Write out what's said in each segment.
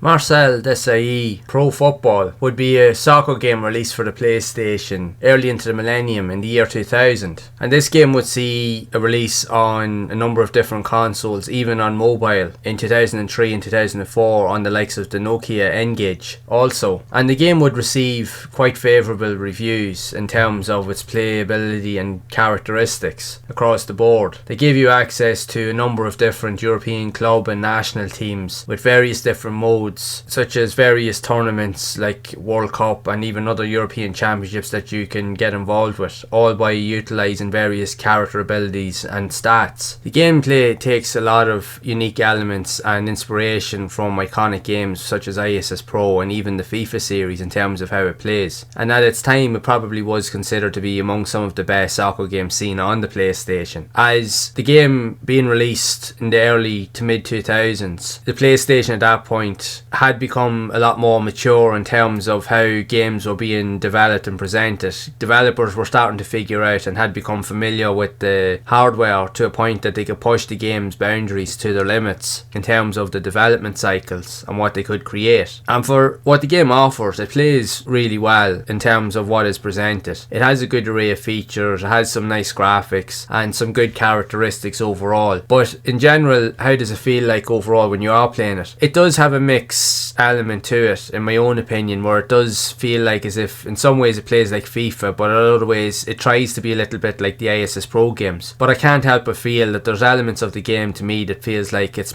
Marcel Desailly Pro Football would be a soccer game released for the PlayStation early into the millennium in the year 2000, and this game would see a release on a number of different consoles, even on mobile in 2003 and 2004 on the likes of the Nokia N-Gage also. And the game would receive quite favourable reviews in terms of its playability and characteristics across the board. They give you access to a number of different European club and national teams with various different modes, such as various tournaments like World Cup and even other European championships that you can get involved with, all by utilising various character abilities and stats. The gameplay takes a lot of unique elements and inspiration from iconic games such as ISS Pro and even the FIFA series in terms of how it plays, and at its time it probably was considered to be among some of the best soccer games seen on the PlayStation. As the game being released in the early to mid 2000s, the PlayStation at that point had become a lot more mature in terms of how games were being developed and presented. Developers were starting to figure out and had become familiar with the hardware to a point that they could push the game's boundaries to their limits in terms of the development cycles and what they could create. And for what the game offers, it plays really well in terms of what is presented. It has a good array of features, it has some nice graphics and some good characteristics overall. But in general, how does it feel like overall when you are playing it? It does have a mix element to it, in my own opinion, where it does feel like as if in some ways it plays like FIFA, but in other ways it tries to be a little bit like the ISS Pro games. But I can't help but feel that there's elements of the game to me that feels like it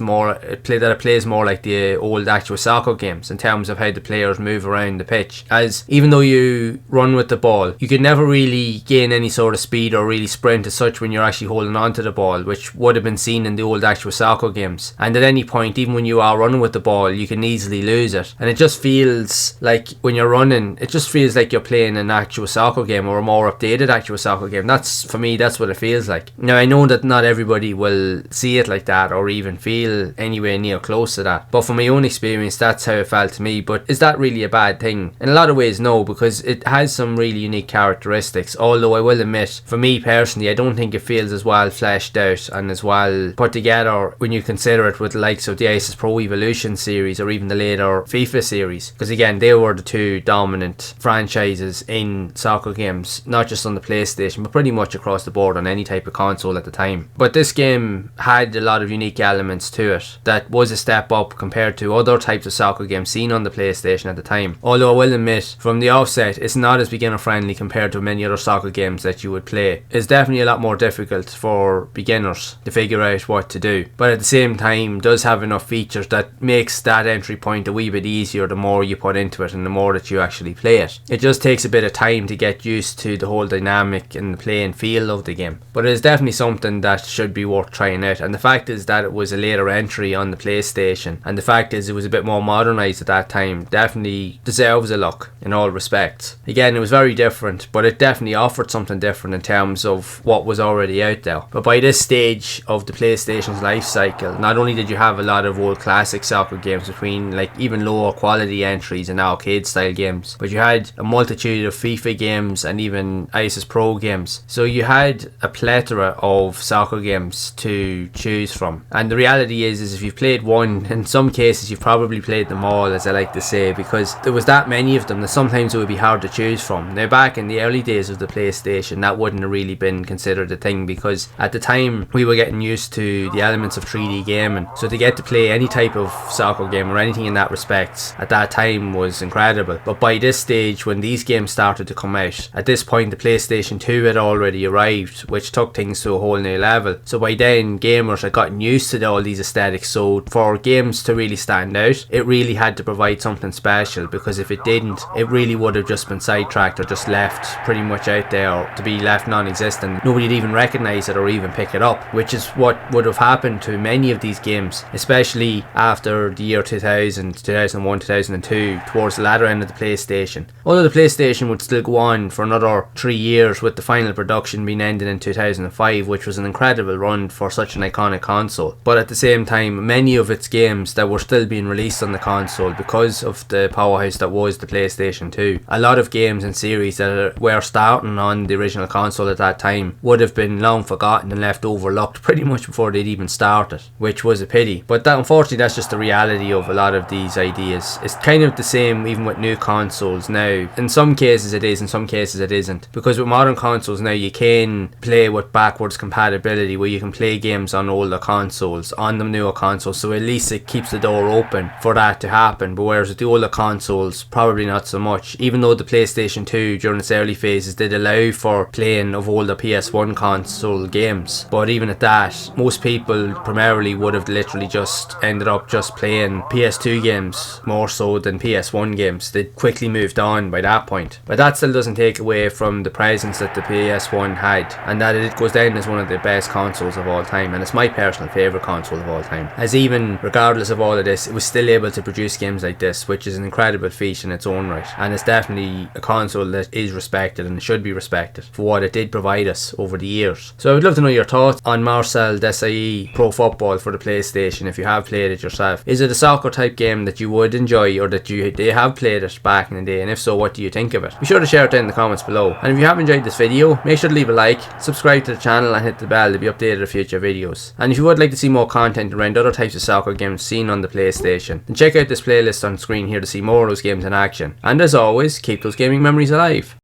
plays more like the old actual soccer games in terms of how the players move around the pitch. As even though you run with the ball, you could never really gain any sort of speed or really sprint as such when you're actually holding on to the ball, which would have been seen in the old actual soccer games. And at any point, even when you are running with the ball, you can easily lose it, and it just feels like when you're running, it just feels like you're playing an actual soccer game or a more updated actual soccer game. For me, that's what it feels like. Now I know that not everybody will see it like that or even feel anywhere near close to that, but from my own experience that's how it felt to me. But is that really a bad thing? In a lot of ways no, because it has some really unique characteristics, although I will admit, for me personally, I don't think it feels as well fleshed out and as well put together when you consider it with the likes of the ISIS Pro Evolution series or even the later FIFA series, because again they were the two dominant franchises in soccer games, not just on the PlayStation but pretty much across the board on any type of console at the time. But this game had a lot of unique elements to it that was a step up compared to other types of soccer games seen on the PlayStation at the time, although I will admit from the offset it's not as beginner friendly compared to many other soccer games that you would play. It's definitely a lot more difficult for beginners to figure out what to do, but at the same time does have enough features that makes that entry point a wee bit easier the more you put into it and the more that you actually play it. It just takes a bit of time to get used to the whole dynamic and the play and feel of the game, but it is definitely something that should be worth trying out. And the fact is that it was a later entry on the PlayStation, and the fact is it was a bit more modernised at that time, definitely deserves a look in all respects. Again, it was very different, but it definitely offered something different in terms of what was already out there. But by this stage of the PlayStation's life cycle, not only did you have a lot of old classic soccer games between like even lower quality entries and arcade style games, but you had a multitude of FIFA games and even ISIS Pro games. So you had a plethora of soccer games to choose from, and the reality is if you've played one, in some cases you've probably played them all, as I like to say, because there was that many of them that sometimes it would be hard to choose from. Now back in the early days of the PlayStation that wouldn't have really been considered a thing, because at the time we were getting used to the elements of 3D gaming, so to get to play any type of soccer game or anything in that respect at that time was incredible. But by this stage, when these games started to come out, at this point the PlayStation 2 had already arrived, which took things to a whole new level. So by then gamers had gotten used to all these aesthetics, so for games to really stand out it really had to provide something special, because if it didn't, it really would have just been sidetracked or just left pretty much out there to be left non-existent. Nobody'd even recognise it or even pick it up, which is what would have happened to many of these games, especially after the year 2000, 2001, 2002, towards the latter end of the PlayStation. Although the PlayStation would still go on for another 3 years, with the final production being ended in 2005, which was an incredible run for such an iconic console. But at the same time, many of its games that were still being released on the console, because of the powerhouse that was the PlayStation 2, a lot of games and series that were starting on the original console at that time would have been long forgotten and left overlooked pretty much before they'd even started, which was a pity. But that, unfortunately, that's just the reality of a lot of the these ideas. It's kind of the same even with new consoles now. In some cases it is, in some cases it isn't. Because with modern consoles now you can play with backwards compatibility, where you can play games on older consoles, on the newer consoles, so at least it keeps the door open for that to happen. But whereas with the older consoles, probably not so much, even though the PlayStation 2 during its early phases did allow for playing of older PS1 console games. But even at that, most people primarily would have literally just ended up just playing PS2 games more so than PS1 games. They quickly moved on by that point. But that still doesn't take away from the presence that the PS1 had, and that it goes down as one of the best consoles of all time, and it's my personal favourite console of all time. As even regardless of all of this, it was still able to produce games like this, which is an incredible feat in its own right, and it's definitely a console that is respected and should be respected for what it did provide us over the years. So I would love to know your thoughts on Marcel Desailly Pro Football for the PlayStation if you have played it yourself. Is it a soccer type game that you would enjoy, or that you have played it back in the day, and if so, what do you think of it? Be sure to share it down in the comments below, and if you have enjoyed this video, make sure to leave a like, subscribe to the channel and hit the bell to be updated of future videos. And if you would like to see more content around other types of soccer games seen on the PlayStation, then check out this playlist on screen here to see more of those games in action. And as always, keep those gaming memories alive.